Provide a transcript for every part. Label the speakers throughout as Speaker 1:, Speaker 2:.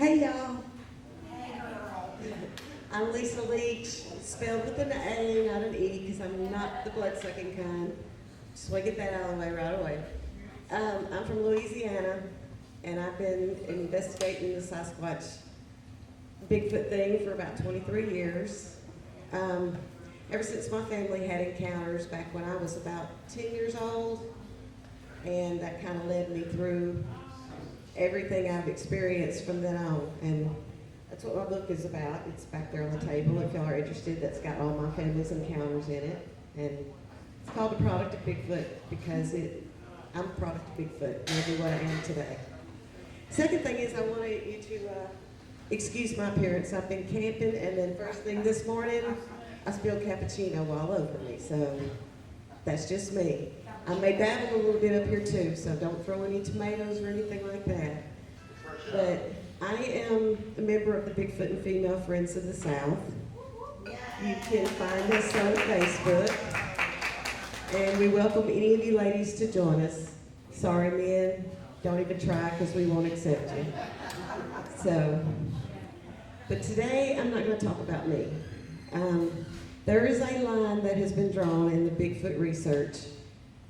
Speaker 1: Hey y'all, I'm Lisa Leach, spelled with an A, not an E, because I'm not the blood-sucking kind. Just want to get that out of the way right away. I'm from Louisiana, and I've been investigating the Sasquatch Bigfoot thing for about 23 years. Ever since my family had encounters back when I was about 10 years old, and that kind of led me through everything I've experienced from then on. And that's what my book is about. It's back there on the table if y'all are interested. That's got all my family's encounters in it. And it's called The Product of Bigfoot because I'm a product of Bigfoot, and I do what I am today. Second thing is I wanted you to excuse my appearance. I've been camping, and then first thing this morning, I spilled cappuccino all over me. So that's just me. I may dabble a little bit up here too, so don't throw any tomatoes or anything like that. But I am a member of the Bigfoot and Female Friends of the South. You can find us on Facebook. And we welcome any of you ladies to join us. Sorry, men, don't even try because we won't accept you. So, but today I'm not going to talk about me. There is a line that has been drawn in the Bigfoot research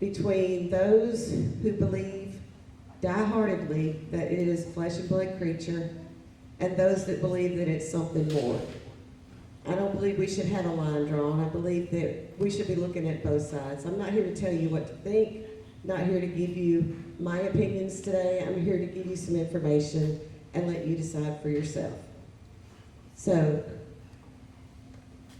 Speaker 1: between those who believe die-heartedly that it is a flesh and blood creature and those that believe that it's something more. I don't believe we should have a line drawn. I believe that we should be looking at both sides. I'm not here to tell you what to think, not here to give you my opinions today. I'm here to give you some information and let you decide for yourself. So,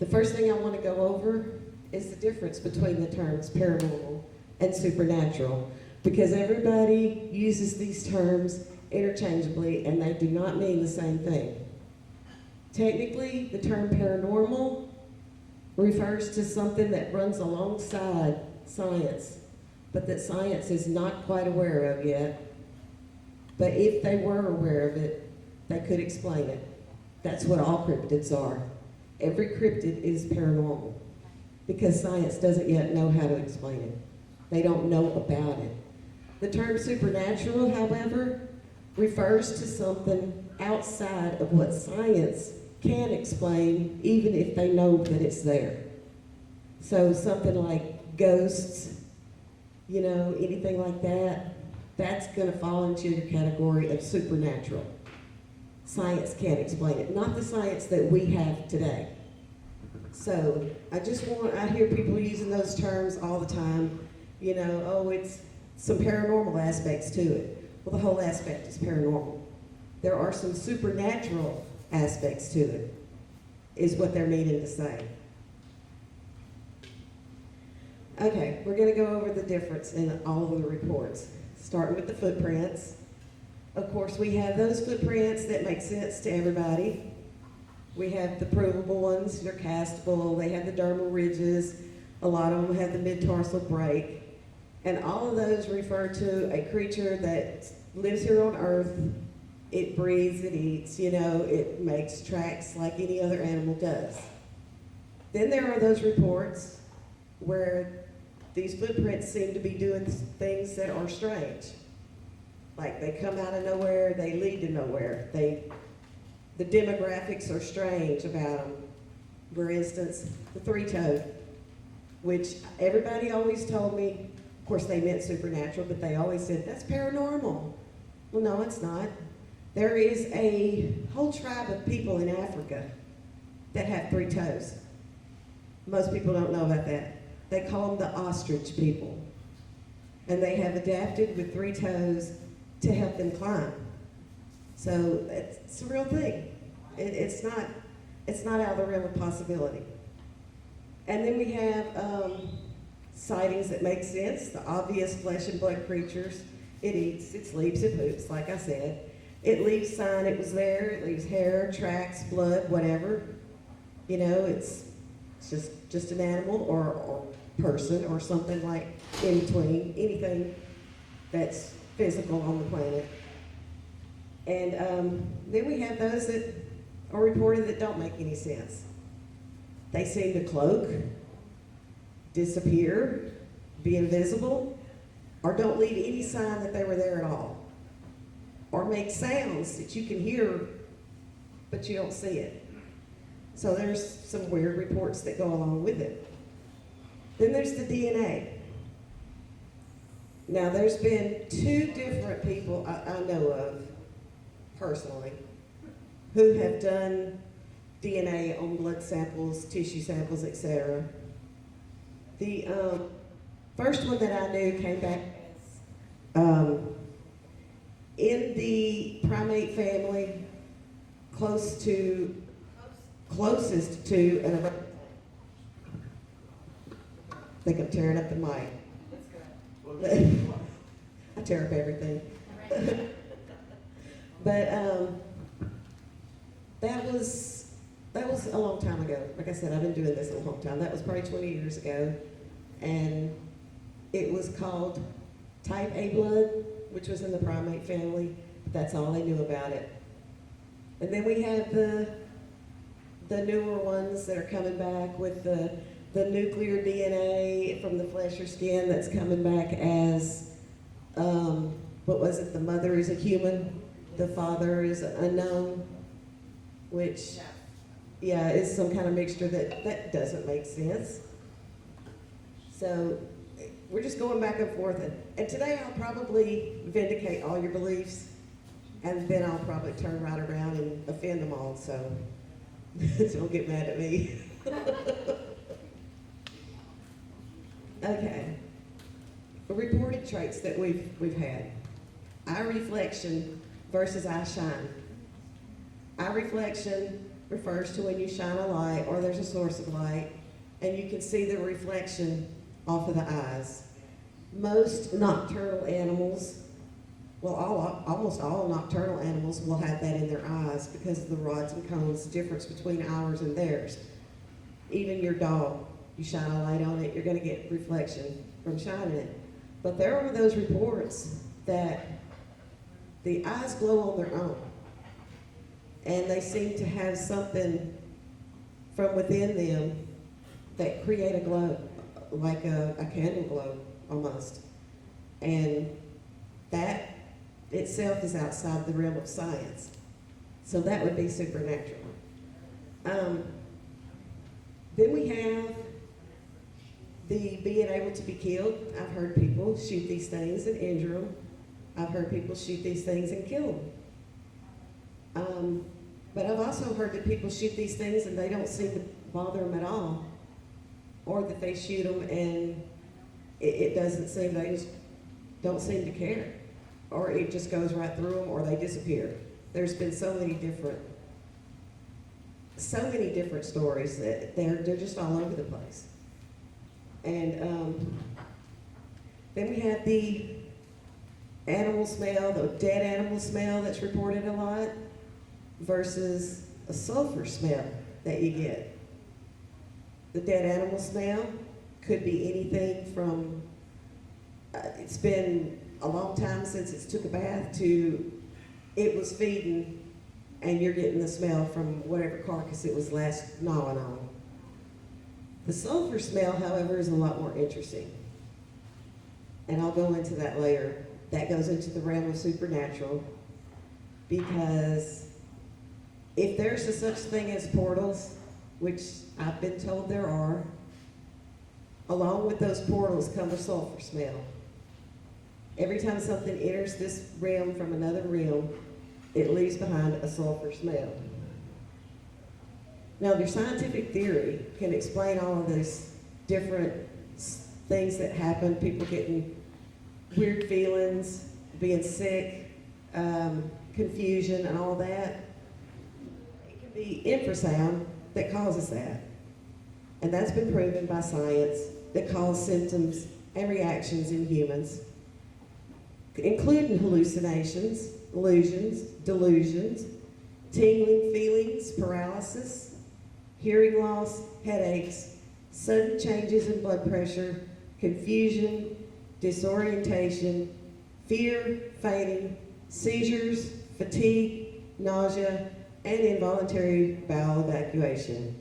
Speaker 1: the first thing I want to go over is the difference between the terms paranormal and supernatural, because everybody uses these terms interchangeably and they do not mean the same thing. Technically, the term paranormal refers to something that runs alongside science, but that science is not quite aware of yet. But if they were aware of it, they could explain it. That's what all cryptids are. Every cryptid is paranormal because science doesn't yet know how to explain it. They don't know about it. The term supernatural, however, refers to something outside of what science can explain, even if they know that it's there. So something like ghosts, anything like that, that's going to fall into your category of supernatural. Science can't explain it, not the science that we have today. So I hear people using those terms all the time. It's some paranormal aspects to it. Well, the whole aspect is paranormal. There are some supernatural aspects to it, is what they're meaning to say. Okay, we're going to go over the difference in all of the reports, starting with the footprints. Of course, we have those footprints that make sense to everybody. We have the provable ones, they're castable, they have the dermal ridges, a lot of them have the mid-tarsal break. And all of those refer to a creature that lives here on Earth. It breathes, it eats, it makes tracks like any other animal does. Then there are those reports where these footprints seem to be doing things that are strange. Like they come out of nowhere, they lead to nowhere. The demographics are strange about them. For instance, the three-toed, which everybody always told me, of course they meant supernatural, but they always said, that's paranormal. Well, no, it's not. There is a whole tribe of people in Africa that have three toes. Most people don't know about that. They call them the ostrich people. And they have adapted with three toes to help them climb. So it's a real thing. It's not out of the realm of possibility. And then we have sightings that make sense, the obvious flesh and blood creatures. It eats, it sleeps, it poops, like I said. It leaves sign it was there, it leaves hair, tracks, blood, whatever. It's just an animal or person or something like in between, anything that's physical on the planet. And then we have those that are reported that don't make any sense. They seem to cloak, disappear, be invisible, or don't leave any sign that they were there at all. or make sounds that you can hear, but you don't see it. So there's some weird reports that go along with it. Then there's the DNA. Now there's been 2 different people I know of, personally, who have done DNA on blood samples, tissue samples, etc. The first one that I knew came back as, in the primate family, closest to an orangutan. I think I'm tearing up the mic. I tear up everything. But that was a long time ago. Like I said, I've been doing this a long time. That was probably 20 years ago. And it was called type A blood, which was in the primate family. That's all they knew about it. And then we have the newer ones that are coming back with the nuclear DNA from the flesh or skin that's coming back as, what was it, the mother is a human, the father is unknown, which, yeah, is some kind of mixture that doesn't make sense. So we're just going back and forth. And today I'll probably vindicate all your beliefs, and then I'll probably turn right around and offend them all, so don't get mad at me. Okay. The reported traits that we've had. Eye reflection versus eye shine. Eye reflection refers to when you shine a light or there's a source of light and you can see the reflection off of the eyes. Most nocturnal animals, well, almost all nocturnal animals will have that in their eyes because of the rods and cones difference between ours and theirs. Even your dog, you shine a light on it, you're going to get reflection from shining it. But there are those reports that the eyes glow on their own, and they seem to have something from within them that create a glow, like a candle glow almost. And that itself is outside the realm of science. So that would be supernatural. Then we have the being able to be killed. I've heard people shoot these things and injure them. I've heard people shoot these things and kill them. But I've also heard that people shoot these things and they don't seem to bother them at all. Or that they shoot them and it doesn't seem, they just don't seem to care. Or it just goes right through them or they disappear. There's been so many different stories that they're just all over the place. And then we have the animal smell, the dead animal smell that's reported a lot versus a sulfur smell that you get. The dead animal smell could be anything from, it's been a long time since it's took a bath to it was feeding and you're getting the smell from whatever carcass it was last gnawing on. The sulfur smell, however, is a lot more interesting. And I'll go into that later. That goes into the realm of supernatural because if there's a such thing as portals, which I've been told there are, along with those portals come a sulfur smell. Every time something enters this realm from another realm, it leaves behind a sulfur smell. Now, their scientific theory can explain all of these different things that happen, people getting weird feelings, being sick, confusion, and all that. It can be infrasound that causes that. And that's been proven by science that cause symptoms and reactions in humans, including hallucinations, illusions, delusions, tingling feelings, paralysis, hearing loss, headaches, sudden changes in blood pressure, confusion, disorientation, fear, fainting, seizures, fatigue, nausea, and involuntary bowel evacuation.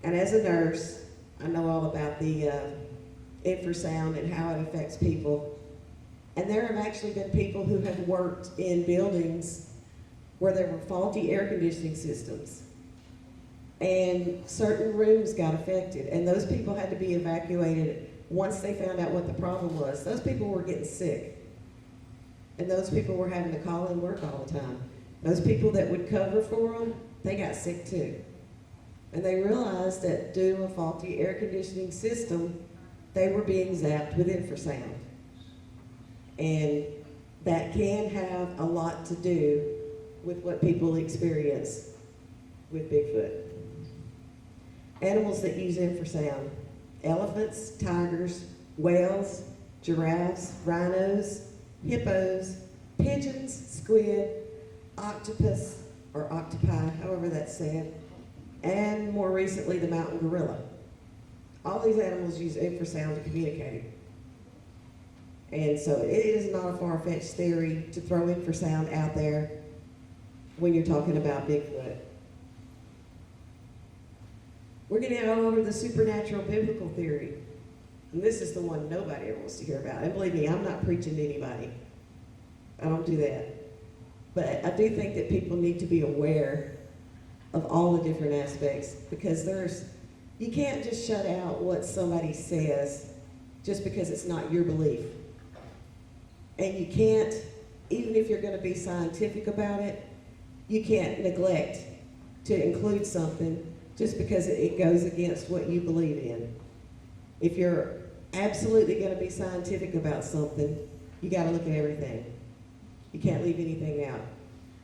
Speaker 1: And as a nurse, I know all about the infrasound and how it affects people. And there have actually been people who have worked in buildings where there were faulty air conditioning systems. And certain rooms got affected. And those people had to be evacuated once they found out what the problem was. Those people were getting sick. And those people were having to call in work all the time. Those people that would cover for them, they got sick too. And they realized that due to a faulty air conditioning system, they were being zapped with infrasound. And that can have a lot to do with what people experience with Bigfoot. Animals that use infrasound: elephants, tigers, whales, giraffes, rhinos, hippos, pigeons, squid, octopus, or octopi, however that's said, and more recently the mountain gorilla. All these animals use infrasound to communicate. And so it is not a far-fetched theory to throw infrasound out there when you're talking about Bigfoot. We're going to go over the supernatural biblical theory. And this is the one nobody ever wants to hear about. And believe me, I'm not preaching to anybody. I don't do that. But I do think that people need to be aware of all the different aspects, because you can't just shut out what somebody says just because it's not your belief. And you can't, even if you're going to be scientific about it, you can't neglect to include something just because it goes against what you believe in. If you're absolutely going to be scientific about something, you got to look at everything. You can't leave anything out.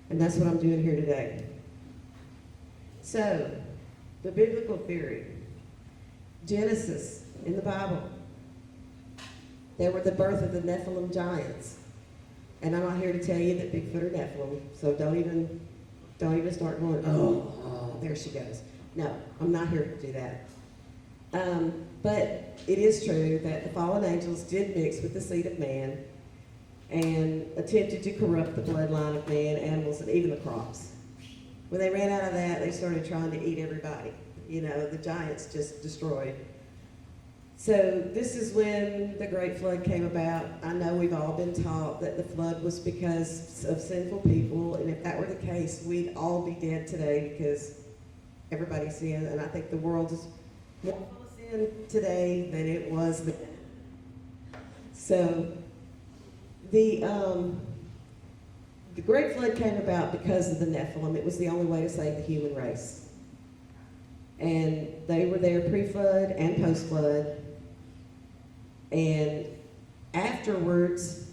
Speaker 1: And that's what I'm doing here today. So, the biblical theory. Genesis in the Bible. There were the birth of the Nephilim giants. And I'm not here to tell you that Bigfoot are Nephilim, so don't even start going, oh, there she goes. No, I'm not here to do that. But it is true that the fallen angels did mix with the seed of man and attempted to corrupt the bloodline of man, animals, and even the crops. When they ran out of that, they started trying to eat everybody. The giants just destroyed. So this is when the Great Flood came about. I know we've all been taught that the flood was because of sinful people, and if that were the case, we'd all be dead today because everybody sinned, and I think the world is more full of sin today than it was then. So the Great Flood came about because of the Nephilim. It was the only way to save the human race. And they were there pre-flood and post-flood. And afterwards,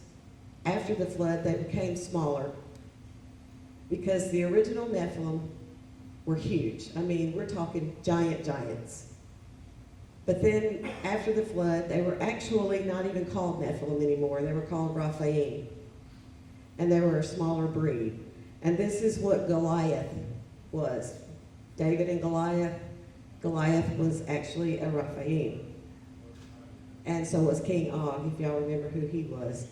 Speaker 1: after the flood, they became smaller because the original Nephilim were huge. I mean, we're talking giants. But then after the flood, they were actually not even called Nephilim anymore. They were called Raphaim. And they were a smaller breed. And this is what Goliath was. David and Goliath. Goliath was actually a Raphaim. And so was King Og, if y'all remember who he was.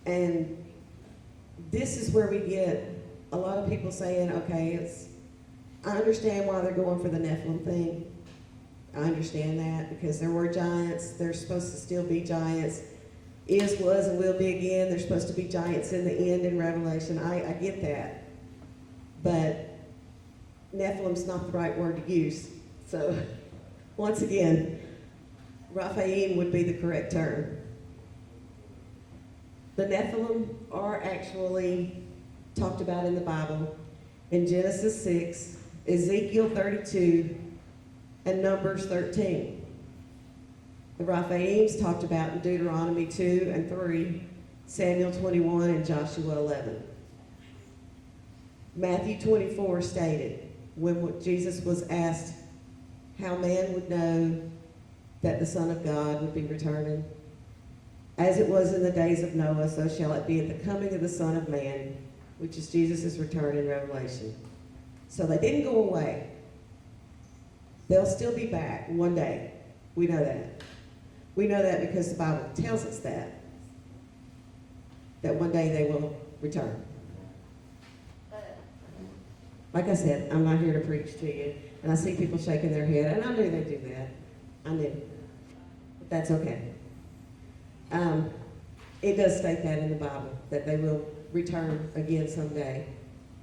Speaker 1: And this is where we get a lot of people saying, okay, I understand why they're going for the Nephilim thing. I understand that because there were giants. There's supposed to still be giants. Is, was, and will be again. There's supposed to be giants in the end in Revelation. I get that. But Nephilim's not the right word to use. So, once again, Raphaim would be the correct term. The Nephilim are actually talked about in the Bible in Genesis 6, Ezekiel 32, and Numbers 13. The Raphaim's talked about in Deuteronomy 2 and 3, Samuel 21, and Joshua 11. Matthew 24 stated, when Jesus was asked how man would know that the Son of God would be returning, as it was in the days of Noah, so shall it be at the coming of the Son of Man, which is Jesus' return in Revelation. So they didn't go away. They'll still be back one day. We know that. We know that because the Bible tells us that one day they will return. Like I said, I'm not here to preach to you. And I see people shaking their head, and I knew they'd do that. I knew. But that's okay. It does state that in the Bible, that they will return again someday.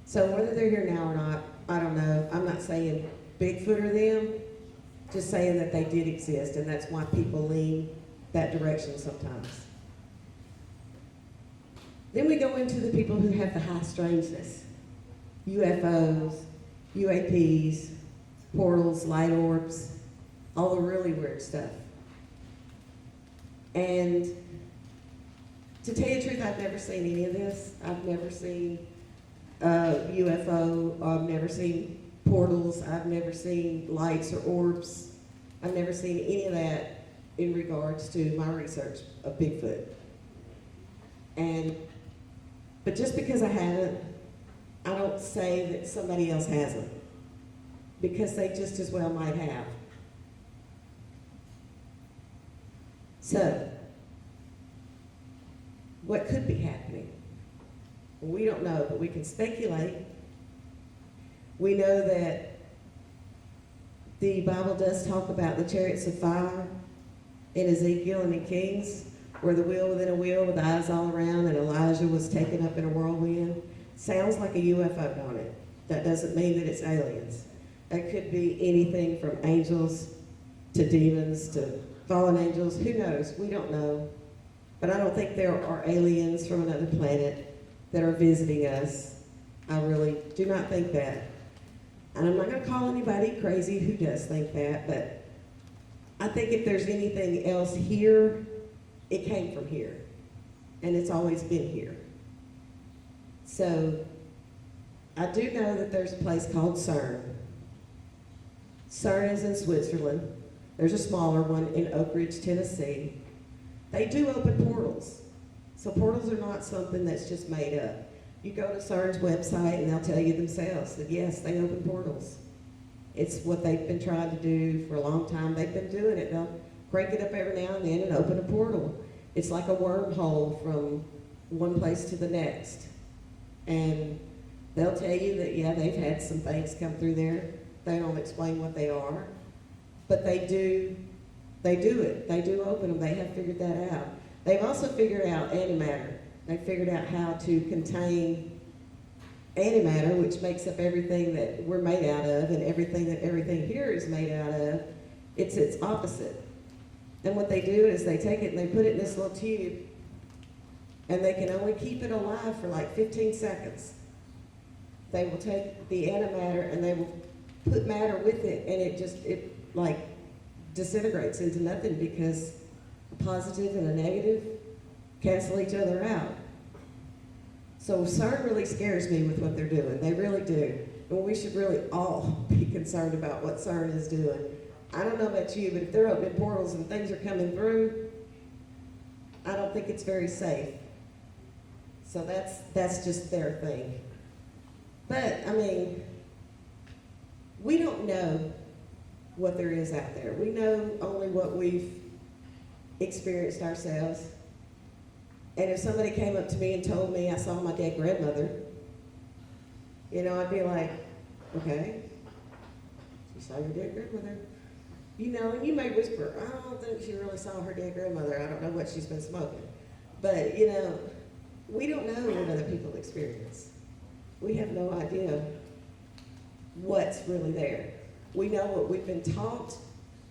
Speaker 1: So whether they're here now or not, I don't know. I'm not saying Bigfoot or them, just saying that they did exist, and that's why people lean that direction sometimes. Then we go into the people who have the high strangeness. UFOs, UAPs, portals, light orbs, all the really weird stuff. And to tell you the truth, I've never seen any of this. I've never seen UFO, I've never seen portals, I've never seen lights or orbs. I've never seen any of that in regards to my research of Bigfoot. But just because I haven't, I don't say that somebody else hasn't, because they just as well might have. So, what could be happening? We don't know, but we can speculate. We know that the Bible does talk about the chariots of fire in Ezekiel and in Kings, where the wheel within a wheel with eyes all around, and Elijah was taken up in a whirlwind. Sounds like a UFO, don't it? That doesn't mean that it's aliens. That could be anything from angels to demons to fallen angels. Who knows? We don't know. But I don't think there are aliens from another planet that are visiting us. I really do not think that. And I'm not going to call anybody crazy who does think that, but I think if there's anything else here, it came from here. And it's always been here. So, I do know that there's a place called CERN. CERN is in Switzerland. There's a smaller one in Oak Ridge, Tennessee. They do open portals. So portals are not something that's just made up. You go to CERN's website and they'll tell you themselves that yes, they open portals. It's what they've been trying to do for a long time. They've been doing it. They'll crank it up every now and then and open a portal. It's like a wormhole from one place to the next. And they'll tell you that, yeah, they've had some things come through there. They don't explain what they are. But they do it. They do open them. They have figured that out. They've also figured out antimatter. They figured out how to contain antimatter, which makes up everything that we're made out of, and everything that everything here is made out of. It's its opposite. And what they do is they take it and they put it in this little tube, and they can only keep it alive for like 15 seconds. They will take the antimatter and they will put matter with it, and it like disintegrates into nothing, because a positive and a negative cancel each other out. So CERN really scares me with what they're doing. They really do. And we should really all be concerned about what CERN is doing. I don't know about you, but if they're opening portals and things are coming through, I don't think it's very safe. So that's just their thing. But, I mean, we don't know what there is out there. We know only what we've experienced ourselves. And if somebody came up to me and told me I saw my dead grandmother, you know, I'd be like, okay, you saw your dead grandmother. You know, and you may whisper, I don't think she really saw her dead grandmother. I don't know what she's been smoking. But, you know, we don't know what other people experience. We have no idea what's really there. We know what we've been taught.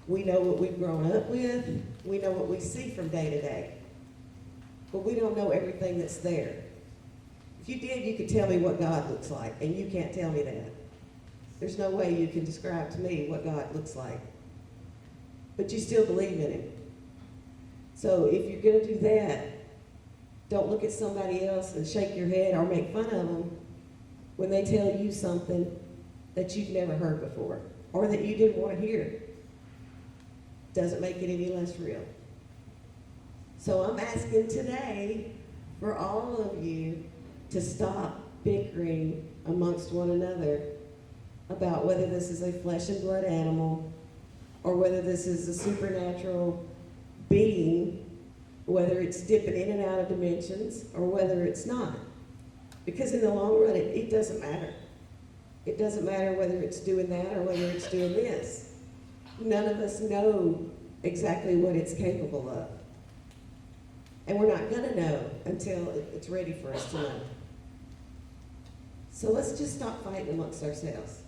Speaker 1: We know what we've grown up with. We know what we see from day to day. But we don't know everything that's there. If you did, you could tell me what God looks like, and you can't tell me that. There's no way you can describe to me what God looks like. But you still believe in Him. So if you're going to do that, don't look at somebody else and shake your head or make fun of them when they tell you something that you've never heard before or that you didn't want to hear. Doesn't make it any less real. So I'm asking today for all of you to stop bickering amongst one another about whether this is a flesh and blood animal or whether this is a supernatural being, whether it's dipping in and out of dimensions or whether it's not. Because in the long run, it doesn't matter. It doesn't matter whether it's doing that or whether it's doing this. None of us know exactly what it's capable of. And we're not gonna know until it's ready for us to know. So let's just stop fighting amongst ourselves.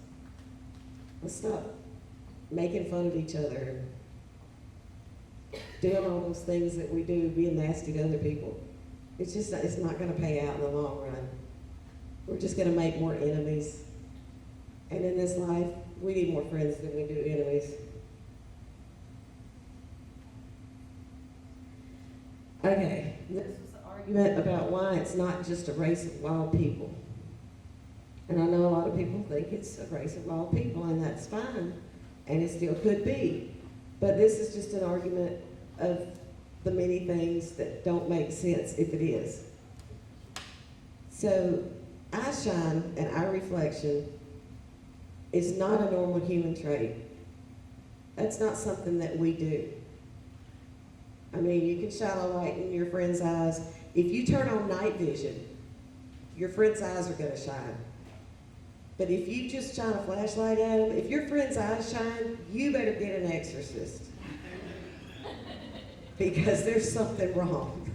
Speaker 1: Let's stop making fun of each other, doing all those things that we do, being nasty to other people. It's not gonna pay out in the long run. We're just gonna make more enemies. And in this life, we need more friends than we do enemies. Okay, this is the argument about why it's not just a race of wild people. And I know a lot of people think it's a race of wild people, and that's fine, and it still could be. But this is just an argument of the many things that don't make sense if it is. So, eye shine and eye reflection is not a normal human trait. That's not something that we do. I mean, you can shine a light in your friend's eyes. If you turn on night vision, your friend's eyes are going to shine. But if you just shine a flashlight at them, if your friend's eyes shine, you better get an exorcist. Because there's something wrong.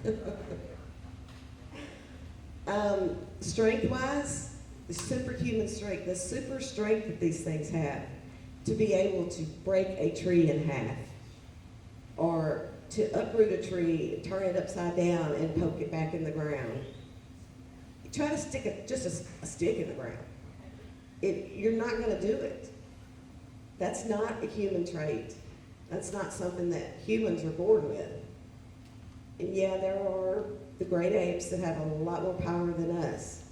Speaker 1: Strength-wise, the superhuman strength, the super strength that these things have to be able to break a tree in half, or to uproot a tree, turn it upside down, and poke it back in the ground. You try to stick just a stick in the ground. You're not going to do it. That's not a human trait. That's not something that humans are born with. And yeah, there are the great apes that have a lot more power than us.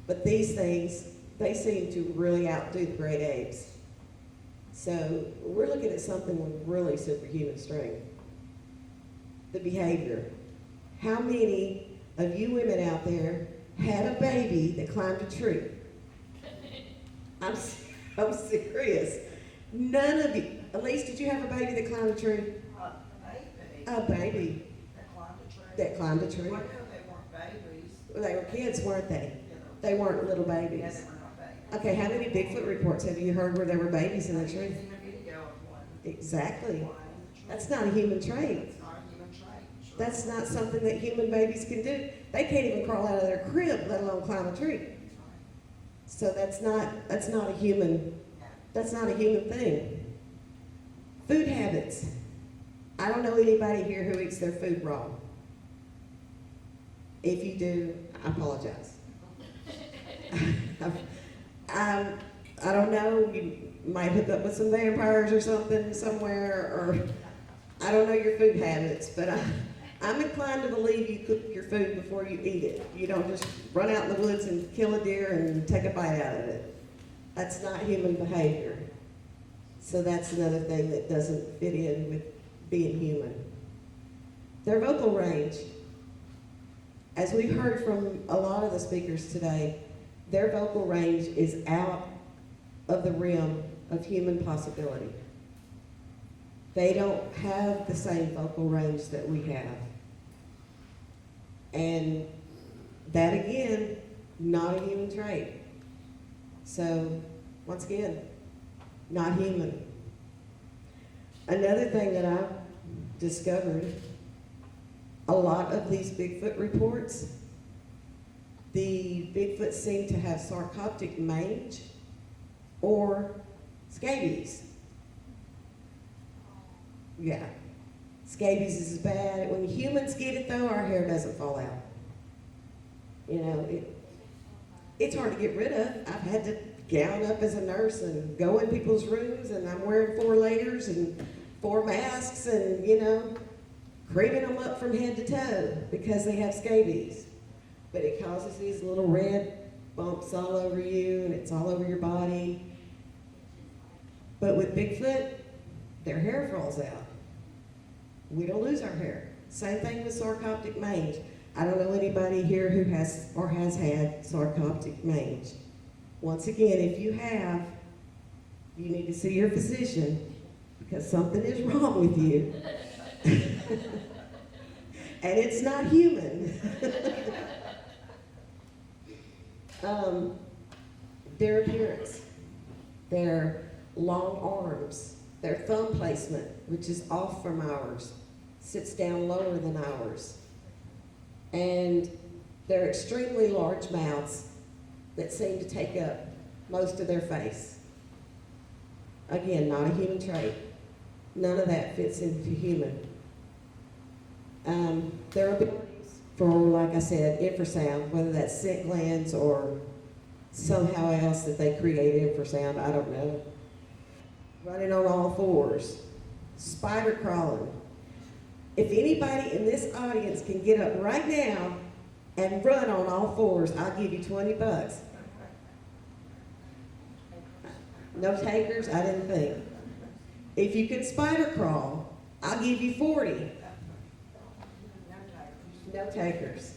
Speaker 1: But these things, they seem to really outdo the great apes. So we're looking at something with really superhuman strength. The behavior. How many of you women out there had a baby that climbed a tree? I'm serious. None of you. Elise, did you have a baby that climbed a tree? A baby. That climbed a tree.
Speaker 2: Well, no, they weren't babies.
Speaker 1: They were kids, weren't they? They weren't little babies.
Speaker 2: Yeah, they were not babies.
Speaker 1: Okay, how many Bigfoot reports have you heard where there were babies in the tree?
Speaker 2: I've seen a video of one.
Speaker 1: Exactly.
Speaker 2: One in the tree.
Speaker 1: That's not a human trait.
Speaker 2: It's not a human trait. Sure.
Speaker 1: That's not something that human babies can do. They can't even crawl out of their crib, let alone climb a tree. So that's not a human thing. Food habits. I don't know anybody here who eats their food raw. If you do, I apologize. I don't know, you might hook up with some vampires or something somewhere, or I don't know your food habits, but I'm inclined to believe you cook your food before you eat it. You don't just run out in the woods and kill a deer and take a bite out of it. That's not human behavior. So that's another thing that doesn't fit in with being human. Their vocal range. As we've heard from a lot of the speakers today, their vocal range is out of the realm of human possibility. They don't have the same vocal range that we have. And that again, not a human trait. So, once again, not human. Another thing that I've discovered, a lot of these Bigfoot reports, the Bigfoot seem to have sarcoptic mange or scabies. Yeah, scabies is bad. When humans get it though, our hair doesn't fall out. You know, it's hard to get rid of. I've had to gown up as a nurse and go in people's rooms, and I'm wearing 4 layers and 4 masks and, you know, creaming them up from head to toe because they have scabies. But it causes these little red bumps all over you, and it's all over your body. But with Bigfoot, their hair falls out. We don't lose our hair. Same thing with sarcoptic mange. I don't know anybody here who has or has had sarcoptic mange. Once again, if you have, you need to see your physician because something is wrong with you. And it's not human. Their appearance, their long arms, their thumb placement, which is off from ours, sits down lower than ours. And they're extremely large mouths that seem to take up most of their face. Again, not a human trait. None of that fits into human. Their abilities for, like I said, infrasound, whether that's scent glands or somehow else that they create infrasound, I don't know. Running on all fours, spider crawling. If anybody in this audience can get up right now and run on all fours, I'll give you $20. No takers? I didn't think. If you can spider crawl, I'll give you 40. No takers.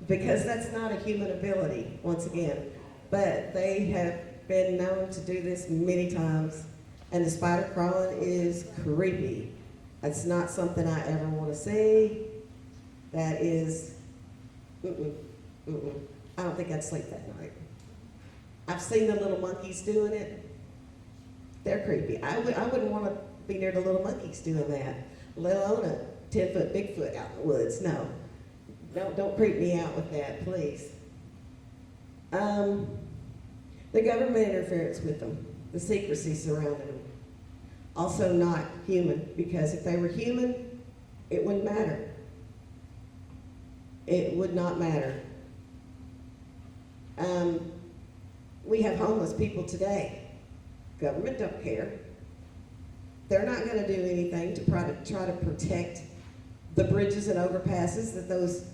Speaker 1: Because that's not a human ability, once again. But they have been known to do this many times, and the spider crawling is creepy. That's not something I ever want to see. That is, I don't think I'd sleep that night. I've seen the little monkeys doing it. They're creepy. I wouldn't want to be near the little monkeys doing that, let alone a 10-foot Bigfoot out in the woods. No. Don't creep me out with that, please. The government interference with them, the secrecy surrounding them. Also not human, because if they were human, it wouldn't matter. It would not matter. We have homeless people today. Government don't care. They're not going to do anything to try to protect the bridges and overpasses that those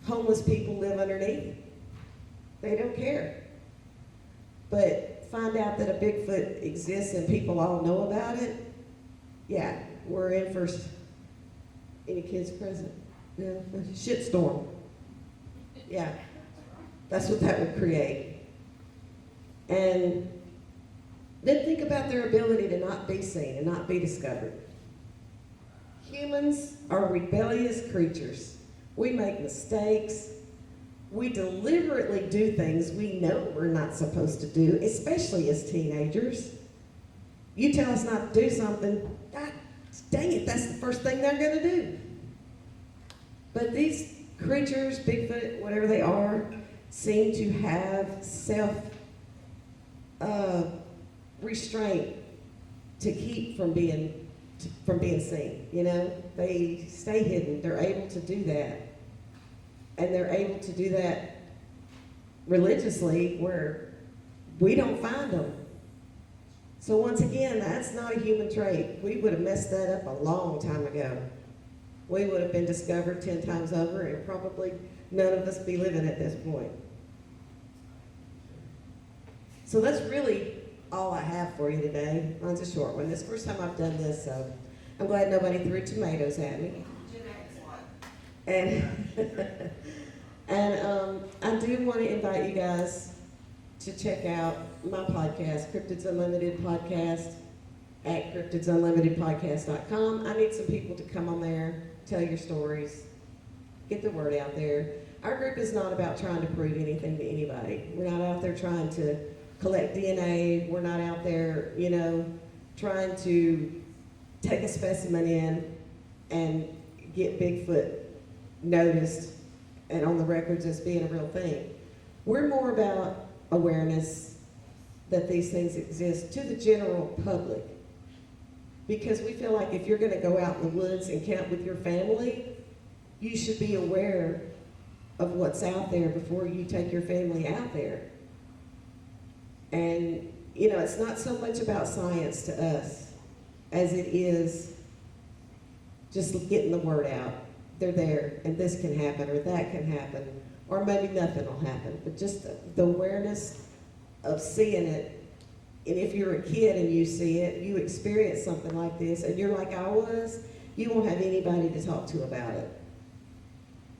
Speaker 1: homeless people live underneath. They don't care. But find out that a Bigfoot exists and people all know about it, yeah, we're in for any kids present? Yeah, a shitstorm. Yeah, that's what that would create. And then think about their ability to not be seen and not be discovered. Humans are rebellious creatures. We make mistakes. We deliberately do things we know we're not supposed to do, especially as teenagers. You tell us not to do something, God dang it, that's the first thing they're going to do. But these creatures, Bigfoot, whatever they are, seem to have self-restraint to keep from being seen. You know, they stay hidden. They're able to do that. And they're able to do that religiously where we don't find them. So once again, that's not a human trait. We would have messed that up a long time ago. We would have been discovered 10 times over and probably none of us be living at this point. So that's really all I have for you today. Mine's a short one. This is the first time I've done this, so I'm glad nobody threw tomatoes at me. And I do want to invite you guys to check out my podcast, Cryptids Unlimited Podcast, at cryptidsunlimitedpodcast.com. I need some people to come on there, tell your stories, get the word out there. Our group is not about trying to prove anything to anybody. We're not out there trying to collect DNA. We're not out there, you know, trying to take a specimen in and get Bigfoot noticed and on the records as being a real thing. We're more about awareness that these things exist to the general public. Because we feel like if you're going to go out in the woods and camp with your family, you should be aware of what's out there before you take your family out there. And, you know, it's not so much about science to us as it is just getting the word out. They're there, and this can happen, or that can happen, or maybe nothing will happen. But just the awareness of seeing it, and if you're a kid and you see it, you experience something like this, and you're like I was, you won't have anybody to talk to about it.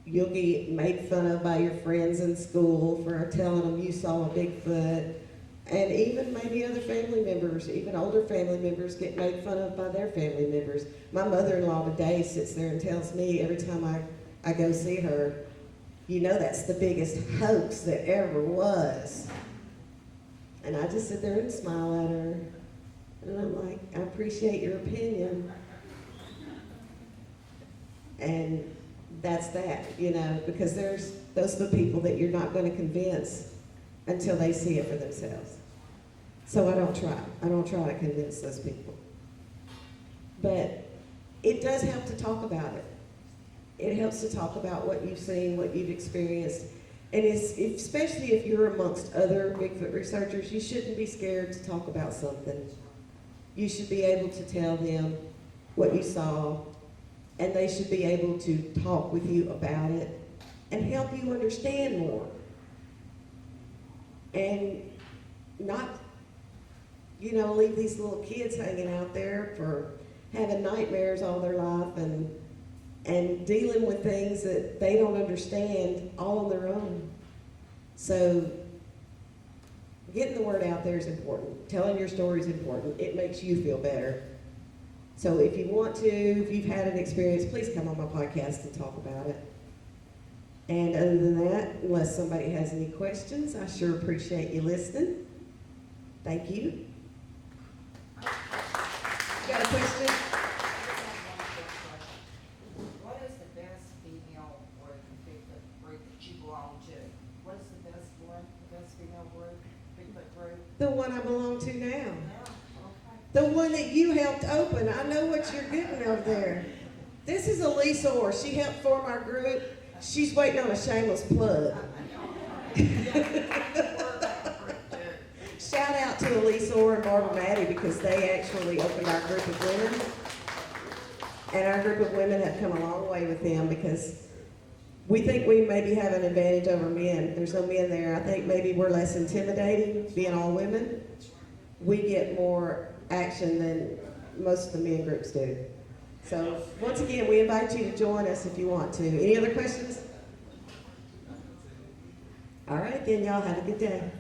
Speaker 1: You'll get made fun of by your friends in school for telling them you saw a Bigfoot, and even maybe other family members, even older family members get made fun of by their family members. My mother-in-law today sits there and tells me every time I go see her, you know that's the biggest hoax that ever was. And I just sit there and smile at her. And I'm like, I appreciate your opinion. And that's that, you know, because those are the people that you're not going to convince until they see it for themselves. So I don't try. I don't try to convince those people. But it does help to talk about it. It helps to talk about what you've seen, what you've experienced. And especially if you're amongst other Bigfoot researchers, you shouldn't be scared to talk about something. You should be able to tell them what you saw, and they should be able to talk with you about it and help you understand more. And not, you know, leave these little kids hanging out there for having nightmares all their life and dealing with things that they don't understand all on their own. So getting the word out there is important. Telling your story is important. It makes you feel better. So if you want to, if you've had an experience, please come on my podcast and talk about it. And other than that, unless somebody has any questions, I sure appreciate you listening. Thank you. You got a question?
Speaker 2: What is the best female group, Bigfoot group that you belong to? What is the best one, the best female group, Bigfoot group?
Speaker 1: The one I belong to now.
Speaker 2: Yeah, okay.
Speaker 1: The one that you helped open. I know what you're getting over there. This is Elise Orr. She helped form our group. She's waiting on a shameless plug. Shout out to Elise Orr and Barbara Maddie because they actually opened our group of women. And our group of women have come a long way with them because we think we maybe have an advantage over men. There's no men there. I think maybe we're less intimidating being all women. We get more action than most of the men groups do. So once again, we invite you to join us if you want to. Any other questions? All right, then y'all have a good day.